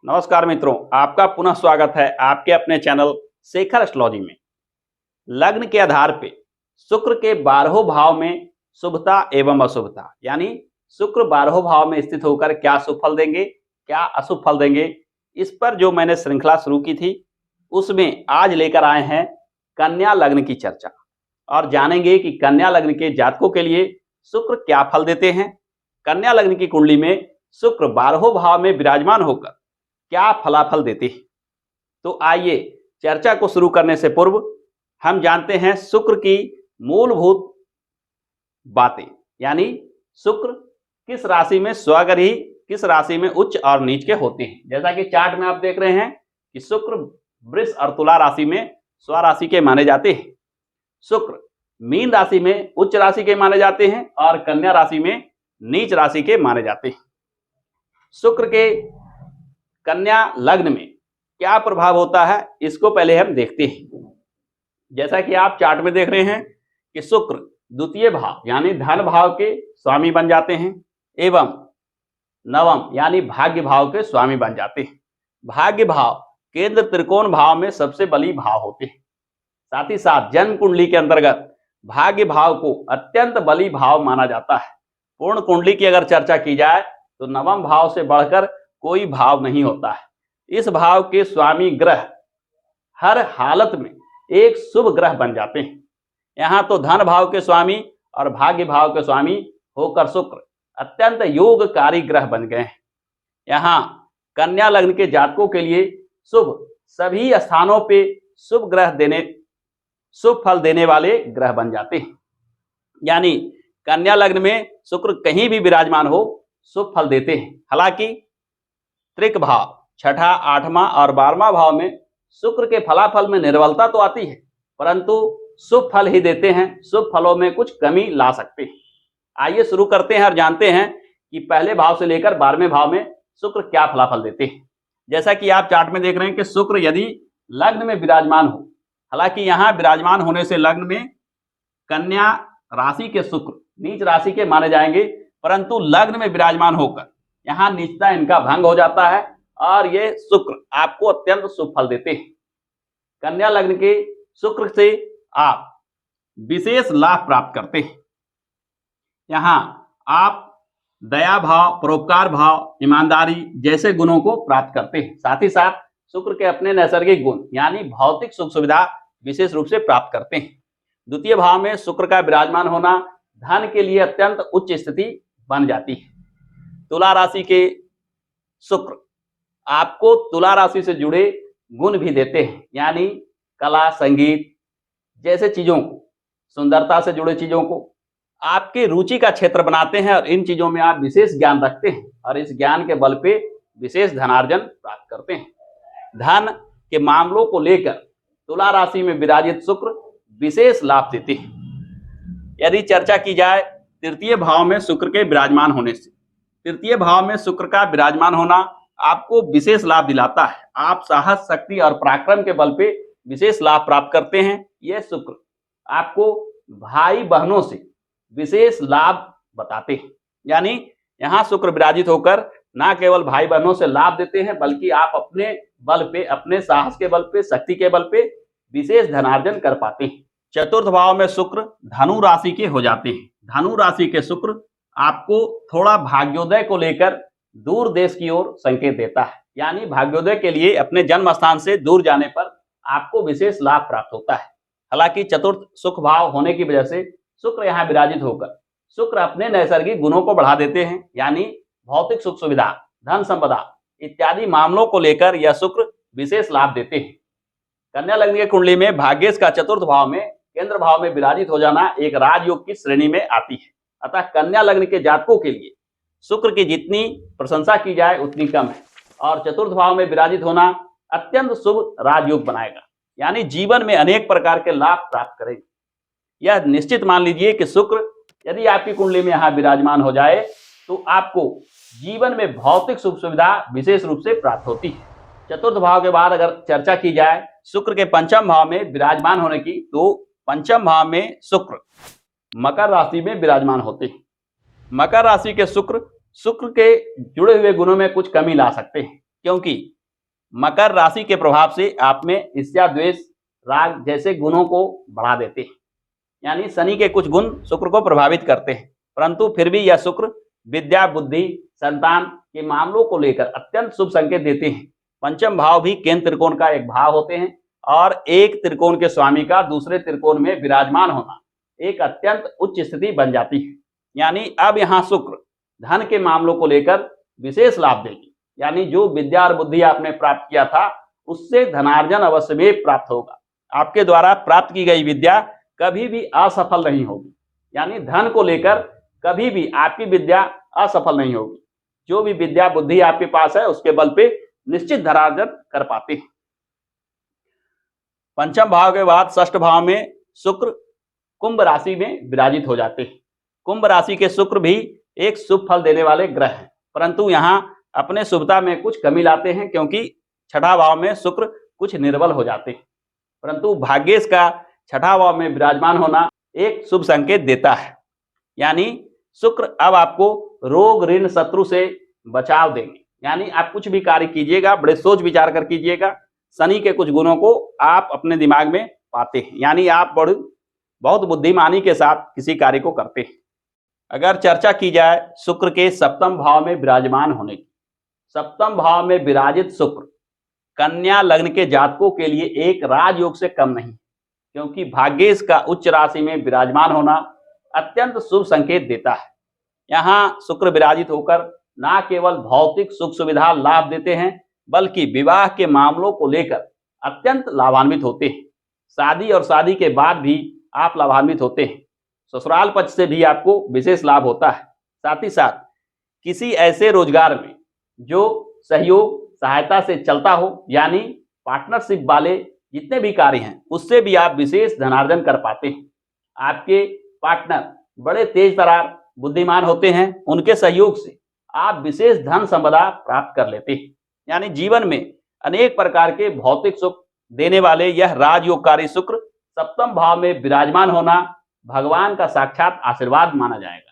नमस्कार मित्रों, आपका पुनः स्वागत है आपके अपने चैनल शेखर एस्ट्रोलॉजी में। लग्न के आधार पे शुक्र के 12 भाव में शुभता एवं अशुभता, यानी शुक्र 12 भाव में स्थित होकर क्या शुभ फल देंगे, क्या अशुभ फल देंगे, इस पर जो मैंने श्रृंखला शुरू की थी उसमें आज लेकर आए हैं कन्या लग्न की चर्चा और जानेंगे कि कन्या लग्न के जातकों के लिए शुक्र क्या फल देते हैं। कन्या लग्न की कुंडली में शुक्र 12 भाव में विराजमान होकर क्या फलाफल देते हैं। तो आइए चर्चा को शुरू करने से पूर्व हम जानते हैं शुक्र की मूलभूत बातें, यानी शुक्र किस राशि में स्वग्रही, किस राशि में उच्च और नीच के होते हैं। जैसा कि चार्ट में आप देख रहे हैं कि शुक्र वृष और तुला राशि में स्वराशि के माने जाते हैं, शुक्र मीन राशि में उच्च राशि के माने जाते हैं और कन्या राशि में नीच राशि के माने जाते हैं। शुक्र के कन्या लग्न में क्या प्रभाव होता है इसको पहले हम देखते हैं। जैसा कि आप चार्ट में देख रहे हैं कि शुक्र द्वितीय भाव यानी धन भाव के स्वामी बन जाते हैं एवं नवम यानी भाग्य भाव के स्वामी बन जाते हैं। भाग्य भाव केंद्र त्रिकोण भाव में सबसे बली भाव होते हैं। साथ ही साथ जन्म कुंडली के अंतर्गत भाग्य भाव को अत्यंत बली भाव माना जाता है। पूर्ण कुंडली की अगर चर्चा की जाए तो नवम भाव से बढ़कर कोई भाव नहीं होता है। इस भाव के स्वामी ग्रह हर हालत में एक शुभ ग्रह बन जाते हैं। यहाँ तो धन भाव के स्वामी और भाग्य भाव के स्वामी होकर शुक्र अत्यंत योगकारी ग्रह बन गए हैं। यहाँ कन्या लग्न के जातकों के लिए शुभ सभी स्थानों पे शुभ फल देने वाले ग्रह बन जाते हैं। यानी कन्या लग्न में शुक्र कहीं भी विराजमान हो शुभ फल देते हैं। हालांकि त्रिक भाव छठा, आठवां और 12वां भाव में शुक्र के फलाफल में निर्बलता तो आती है, परंतु शुभ फल ही देते हैं। शुभ फलों में कुछ कमी ला सकते हैं। आइए शुरू करते हैं और जानते हैं कि पहले भाव से लेकर 12वें भाव में शुक्र क्या फलाफल देते हैं। जैसा कि आप चार्ट में देख रहे हैं कि शुक्र यदि लग्न में विराजमान हो, हालांकि यहाँ विराजमान होने से लग्न में कन्या राशि के शुक्र नीच राशि के माने जाएंगे, परंतु लग्न में विराजमान होकर यहाँ नीचता इनका भंग हो जाता है और ये शुक्र आपको अत्यंत शुभ फल देते हैं। कन्या लग्न के शुक्र से आप विशेष लाभ प्राप्त करते हैं। यहाँ आप दया भाव, परोपकार भाव, ईमानदारी जैसे गुणों को प्राप्त करते हैं। साथ ही साथ शुक्र के अपने नैसर्गिक गुण यानी भौतिक सुख सुविधा विशेष रूप से प्राप्त करते हैं। द्वितीय भाव में शुक्र का विराजमान होना धन के लिए अत्यंत उच्च स्थिति बन जाती है। तुला राशि के शुक्र आपको तुला राशि से जुड़े गुण भी देते हैं, यानी कला, संगीत जैसे चीजों को, सुंदरता से जुड़े चीजों को आपके रुचि का क्षेत्र बनाते हैं और इन चीजों में आप विशेष ज्ञान रखते हैं और इस ज्ञान के बल पे विशेष धनार्जन प्राप्त करते हैं। धन के मामलों को लेकर तुला राशि में विराजित शुक्र विशेष लाभ देते हैं। यदि चर्चा की जाए तृतीय भाव में शुक्र के विराजमान होने से, तृतीय भाव में शुक्र का विराजमान होना आपको विशेष लाभ दिलाता है। आप साहस, शक्ति और पराक्रम के बल पे विशेष लाभ प्राप्त करते हैं। यह शुक्र आपको भाई बहनों से विशेष लाभ बताते हैं। यानी यहाँ शुक्र विराजित होकर ना केवल भाई बहनों से लाभ देते हैं, बल्कि आप अपने बल पे, अपने साहस के बल पे, शक्ति के बल पे विशेष धनार्जन कर पाते हैं। चतुर्थ भाव में शुक्र धनु राशि के हो जाते हैं। धनु राशि के शुक्र आपको थोड़ा भाग्योदय को लेकर दूर देश की ओर संकेत देता है। यानी भाग्योदय के लिए अपने जन्म स्थान से दूर जाने पर आपको विशेष लाभ प्राप्त होता है। हालांकि चतुर्थ सुख भाव होने की वजह से शुक्र यहाँ विराजित होकर शुक्र अपने नैसर्गिक गुणों को बढ़ा देते हैं, यानी भौतिक सुख सुविधा, धन संपदा इत्यादि मामलों को लेकर यह शुक्र विशेष लाभ देते हैं। कन्या लग्न की कुंडली में भाग्येश का चतुर्थ भाव में केंद्र भाव में विराजित हो जाना एक राजयोग की श्रेणी में आती है। अतः कन्या लग्न के जातकों के लिए शुक्र की जितनी प्रशंसा की जाए उतनी कम है और चतुर्थ भाव में विराजित होना अत्यंत शुभ राजयोग बनाएगा, यानी जीवन में अनेक प्रकार के लाभ प्राप्त करेंगे। यह निश्चित मान लीजिए कि शुक्र यदि आपकी कुंडली में यहाँ विराजमान हो जाए तो आपको जीवन में भौतिक सुख सुविधा विशेष रूप से प्राप्त होती है। चतुर्थ भाव के बाद अगर चर्चा की जाए शुक्र के पंचम भाव में विराजमान होने की, तो पंचम भाव में शुक्र मकर राशि में विराजमान होते हैं। मकर राशि के शुक्र के जुड़े हुए गुणों में कुछ कमी ला सकते हैं, क्योंकि मकर राशि के प्रभाव से आप में ईर्ष्या, द्वेष, राग जैसे गुणों को बढ़ा देते हैं। यानी शनि के कुछ गुण शुक्र को प्रभावित करते हैं, परंतु फिर भी यह शुक्र विद्या, बुद्धि, संतान के मामलों को लेकर अत्यंत शुभ संकेत देते हैं। पंचम भाव भी केंद्र त्रिकोण का एक भाव होते हैं और एक त्रिकोण के स्वामी का दूसरे त्रिकोण में विराजमान होना एक अत्यंत उच्च स्थिति बन जाती है। यानी अब यहाँ शुक्र धन के मामलों को लेकर विशेष लाभ देगी। यानी जो विद्या और बुद्धि आपने प्राप्त किया था उससे धनार्जन अवश्य में प्राप्त होगा। आपके द्वारा प्राप्त की गई विद्या कभी भी असफल नहीं होगी। यानी धन को लेकर कभी भी आपकी विद्या असफल नहीं होगी। जो भी विद्या बुद्धि आपके पास है उसके बल पे निश्चित धनार्जन कर पाते हैं। पंचम भाव के बाद षष्ठ भाव में शुक्र कुंभ राशि में विराजित हो जाते हैं। कुंभ राशि के शुक्र भी एक शुभ फल देने वाले ग्रह हैं, परंतु यहाँ अपने शुभता में कुछ कमी लाते हैं क्योंकि छठा भाव में शुक्र कुछ निर्बल हो जाते हैं। परंतु भाग्येश का छठा भाव में विराजमान होना एक शुभ संकेत देता है। यानी शुक्र अब आपको रोग, ऋण, शत्रु से बचाव देंगे। यानी आप कुछ भी कार्य कीजिएगा बड़े सोच विचार कर कीजिएगा। शनि के कुछ गुणों को आप अपने दिमाग में पाते हैं, यानी आप बहुत बुद्धिमानी के साथ किसी कार्य को करते हैं। अगर चर्चा की जाए शुक्र के सप्तम भाव में विराजमान होने की, सप्तम भाव में विराजित शुक्र कन्या लग्न के जातकों के लिए एक राजयोग से कम नहीं, क्योंकि भाग्येश का उच्च राशि में विराजमान होना अत्यंत शुभ संकेत देता है। यहाँ शुक्र विराजित होकर न केवल भौतिक सुख सुविधा लाभ देते हैं बल्कि विवाह के मामलों को लेकर अत्यंत लाभान्वित होते हैं। शादी और शादी के बाद भी आप लाभान्वित होते हैं। ससुराल पक्ष से भी आपको विशेष लाभ होता है। साथ ही साथ किसी ऐसे रोजगार में जो सहयोग सहायता से चलता हो, यानी पार्टनरशिप वाले जितने भी कार्य हैं उससे भी आप विशेष धनार्जन कर पाते हैं। आपके पार्टनर बड़े तेज तरार बुद्धिमान होते हैं, उनके सहयोग से आप विशेष धन संपदा प्राप्त कर लेते हैं। यानी जीवन में अनेक प्रकार के भौतिक सुख देने वाले यह राजयोगकारी शुक्र सप्तम भाव में विराजमान होना भगवान का साक्षात आशीर्वाद माना जाएगा।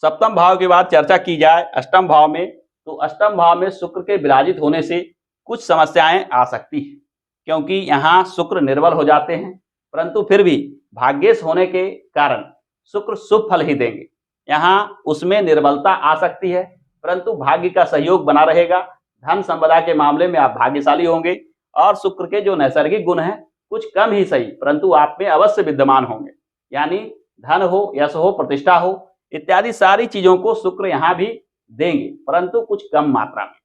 सप्तम भाव के बाद चर्चा की जाए अष्टम भाव में, तो अष्टम भाव में शुक्र के विराजित होने से कुछ समस्याएं आ सकती हैं, क्योंकि यहाँ शुक्र निर्बल हो जाते हैं, परंतु फिर भी भाग्येश होने के कारण शुक्र शुभ फल ही देंगे। यहाँ उसमें निर्बलता आ सकती है, परंतु भाग्य का सहयोग बना रहेगा। धन संपदा के मामले में आप भाग्यशाली होंगे और शुक्र के जो नैसर्गिक गुण हैं कुछ कम ही सही परंतु आप में अवश्य विद्यमान होंगे। यानी धन हो, यश हो, प्रतिष्ठा हो इत्यादि सारी चीजों को शुक्र यहाँ भी देंगे, परंतु कुछ कम मात्रा में।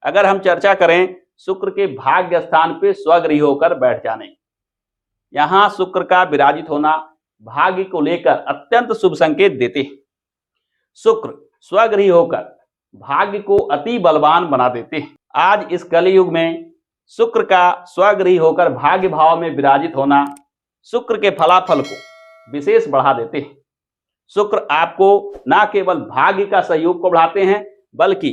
अगर हम चर्चा करें शुक्र के भाग्य स्थान पे स्वगृही होकर बैठ जाने, यहाँ शुक्र का विराजित होना भाग्य को लेकर अत्यंत शुभ संकेत देते हैं। शुक्र स्वगृही होकर भाग्य को अति बलवान बना देते हैं। आज इस कलयुग में शुक्र का स्वगृही होकर भाग्य भाव में विराजित होना शुक्र के फलाफल को विशेष बढ़ा देते हैं। शुक्र आपको न केवल भाग्य का सहयोग को बढ़ाते हैं बल्कि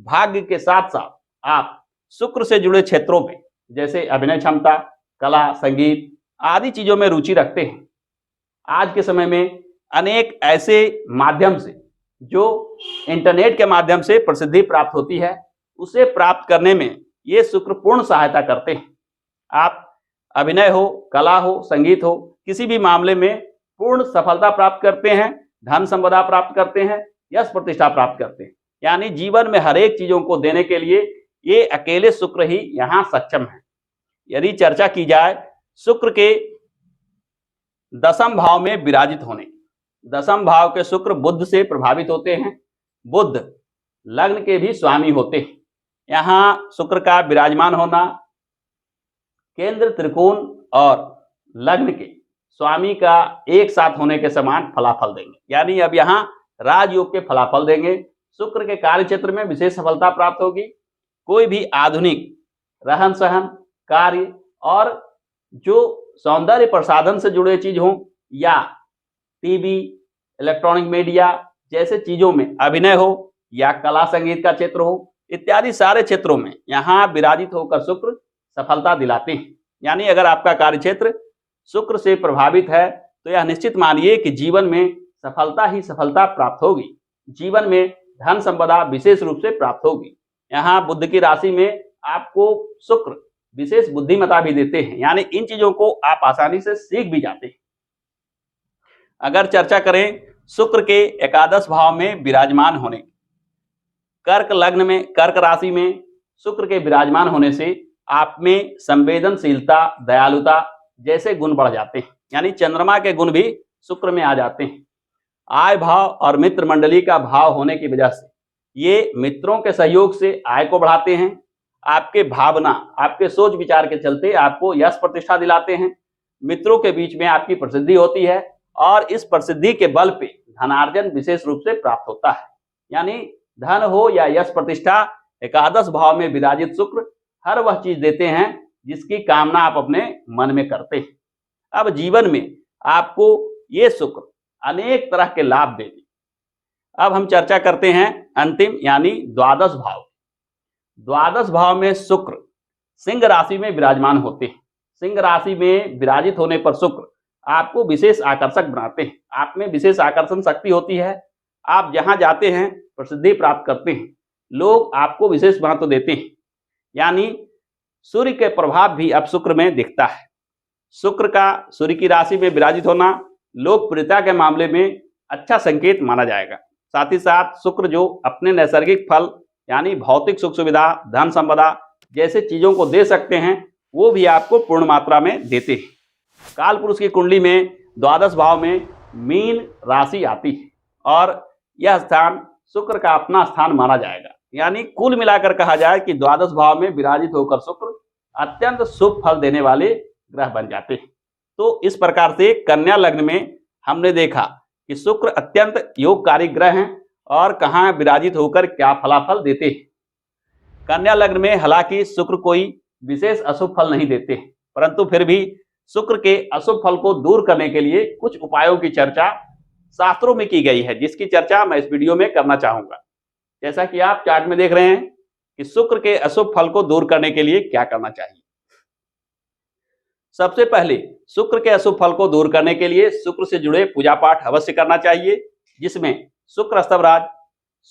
भाग्य के साथ साथ आप शुक्र से जुड़े क्षेत्रों में जैसे अभिनय क्षमता, कला, संगीत आदि चीजों में रुचि रखते हैं। आज के समय में अनेक ऐसे माध्यम से जो इंटरनेट के माध्यम से प्रसिद्धि प्राप्त होती है उसे प्राप्त करने में ये शुक्र पूर्ण सहायता करते हैं। आप अभिनय हो, कला हो, संगीत हो, किसी भी मामले में पूर्ण सफलता प्राप्त करते हैं, धन संपदा प्राप्त करते हैं, यश प्रतिष्ठा प्राप्त करते हैं। यानी जीवन में हर एक चीजों को देने के लिए ये अकेले शुक्र ही यहाँ सक्षम है। यदि चर्चा की जाए शुक्र के दसम भाव में विराजित होने, दसम भाव के शुक्र बुध से प्रभावित होते हैं। बुध लग्न के भी स्वामी होते हैं। यहाँ शुक्र का विराजमान होना केंद्र, त्रिकोण और लग्न के स्वामी का एक साथ होने के समान फलाफल देंगे। यानी अब यहाँ राजयोग के फलाफल देंगे। शुक्र के कार्य क्षेत्र में विशेष सफलता प्राप्त होगी। कोई भी आधुनिक रहन सहन कार्य और जो सौंदर्य प्रसाधन से जुड़े चीज हो या टीवी, इलेक्ट्रॉनिक मीडिया जैसे चीजों में अभिनय हो या कला संगीत का क्षेत्र हो इत्यादि सारे क्षेत्रों में यहाँ विराजित होकर शुक्र सफलता दिलाते हैं। यानी अगर आपका कार्य क्षेत्र शुक्र से प्रभावित है तो यह निश्चित मानिए कि जीवन में सफलता ही सफलता प्राप्त होगी। जीवन में धन संपदा विशेष रूप से प्राप्त होगी। यहाँ बुध की राशि में आपको शुक्र विशेष बुद्धिमत्ता भी देते हैं, यानी इन चीजों को आप आसानी से सीख भी जाते हैं। अगर चर्चा करें शुक्र के एकादश भाव में विराजमान होने, कर्क लग्न में, कर्क राशि में शुक्र के विराजमान होने से आप में संवेदनशीलता, दयालुता जैसे गुण बढ़ जाते हैं, यानी चंद्रमा के गुण भी शुक्र में आ जाते हैं। आय भाव और मित्र मंडली का भाव होने की वजह से ये मित्रों के सहयोग से आय को बढ़ाते हैं। आपके भावना, आपके सोच विचार के चलते आपको यश प्रतिष्ठा दिलाते हैं। मित्रों के बीच में आपकी प्रसिद्धि होती है और इस प्रसिद्धि के बल पे धनार्जन विशेष रूप से प्राप्त होता है। यानी धन हो या यश प्रतिष्ठा, एकादश भाव में विराजित शुक्र हर वह चीज देते हैं जिसकी कामना आप अपने मन में करते हैं। अब जीवन में आपको ये शुक्र अनेक तरह के लाभ देंगे। अब हम चर्चा करते हैं अंतिम यानी द्वादश भाव। द्वादश भाव में शुक्र सिंह राशि में विराजमान होते हैं। सिंह राशि में विराजित होने पर शुक्र आपको विशेष आकर्षक बनाते हैं। आप में विशेष आकर्षण शक्ति होती है। आप जहां जाते हैं प्रसिद्धि प्राप्त करते हैं, लोग आपको विशेष महत्व देते हैं। यानी सूर्य के प्रभाव भी अब शुक्र में दिखता है। शुक्र का सूर्य की राशि में विराजित होना लोकप्रियता के मामले में अच्छा संकेत माना जाएगा। साथ ही साथ शुक्र जो अपने नैसर्गिक फल यानी भौतिक सुख सुविधा, धन संपदा जैसे चीजों को दे सकते हैं, वो भी आपको पूर्ण मात्रा में देते हैं। काल पुरुष की कुंडली में द्वादश भाव में मीन राशि आती है और यह स्थान शुक्र का अपना स्थान माना जाएगा। यानी कुल मिलाकर कहा जाए कि द्वादश भाव में विराजित होकर शुक्र अत्यंत शुभ फल देने वाले ग्रह बन जाते हैं। तो इस प्रकार से कन्या लग्न में हमने देखा कि शुक्र अत्यंत योगकारी ग्रह हैं और कहाँ विराजित होकर क्या फलाफल देते हैं। कन्या लग्न में हालांकि शुक्र कोई विशेष अशुभ फल नहीं देते हैं, परंतु फिर भी शुक्र के अशुभ फल को दूर करने के लिए कुछ उपायों की चर्चा शास्त्रों में की गई है, जिसकी चर्चा मैं इस वीडियो में करना चाहूंगा। जैसा कि आप चार्ट में देख रहे हैं कि शुक्र के अशुभ फल को दूर करने के लिए क्या करना चाहिए। सबसे पहले शुक्र के अशुभ फल को दूर करने के लिए शुक्र से जुड़े पूजा पाठ अवश्य करना चाहिए, जिसमें शुक्र स्तवराज,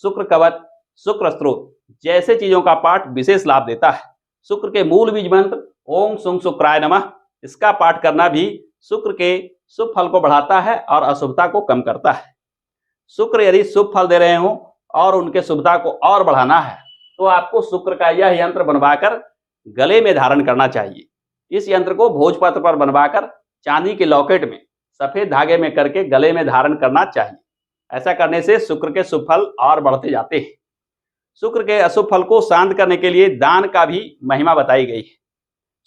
शुक्र कवच, शुक्र स्त्रोत जैसे चीजों का पाठ विशेष लाभ देता है। शुक्र के मूल बीज मंत्र ओम सुं शुक्राय नमः, इसका पाठ करना भी शुक्र के शुभ फल को बढ़ाता है और अशुभता को कम करता है। शुक्र यदि शुभ फल दे रहे हो और उनके शुभता को और बढ़ाना है तो आपको शुक्र का यह यंत्र बनवाकर गले में धारण करना चाहिए। इस यंत्र को भोजपत्र पर बनवाकर चांदी के लॉकेट में सफेद धागे में करके गले में धारण करना चाहिए। ऐसा करने से शुक्र के शुभ फल और बढ़ते जाते हैं। शुक्र के अशुभ फल को शांत करने के लिए दान का भी महिमा बताई गई है।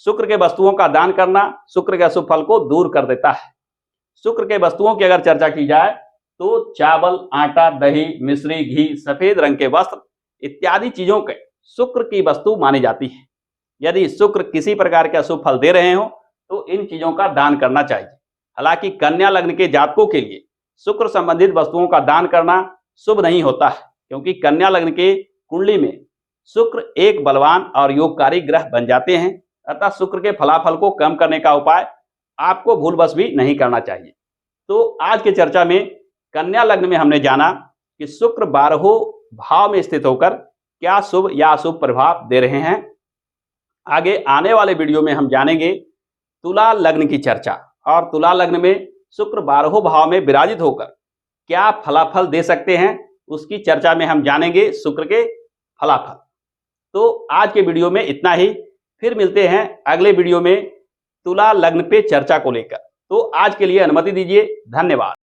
शुक्र के वस्तुओं का दान करना शुक्र के अशुभ फल को दूर कर देता है। शुक्र के वस्तुओं की अगर चर्चा की जाए तो चावल, आटा, दही, मिश्री, घी, सफेद रंग के वस्त्र इत्यादि चीजों के शुक्र की वस्तु मानी जाती है। यदि शुक्र किसी प्रकार के अशुभ फल दे रहे हो तो इन चीजों का दान करना चाहिए। हालांकि कन्या लग्न के जातकों के लिए शुक्र संबंधित वस्तुओं का दान करना शुभ नहीं होता है, क्योंकि कन्या लग्न के कुंडली में शुक्र एक बलवान और योगकारी ग्रह बन जाते हैं। अतः शुक्र के फलाफल को कम करने का उपाय आपको भूलवश भी नहीं करना चाहिए। तो आज की चर्चा में कन्या लग्न में हमने जाना कि शुक्र 12 भाव में स्थित होकर क्या शुभ या अशुभ प्रभाव दे रहे हैं। आगे आने वाले वीडियो में हम जानेंगे तुला लग्न की चर्चा, और तुला लग्न में शुक्र 12 भाव में विराजित होकर क्या फलाफल दे सकते हैं, उसकी चर्चा में हम जानेंगे शुक्र के फलाफल। तो आज के वीडियो में इतना ही, फिर मिलते हैं अगले वीडियो में तुला लग्न पे चर्चा को लेकर। तो आज के लिए अनुमति दीजिए। धन्यवाद।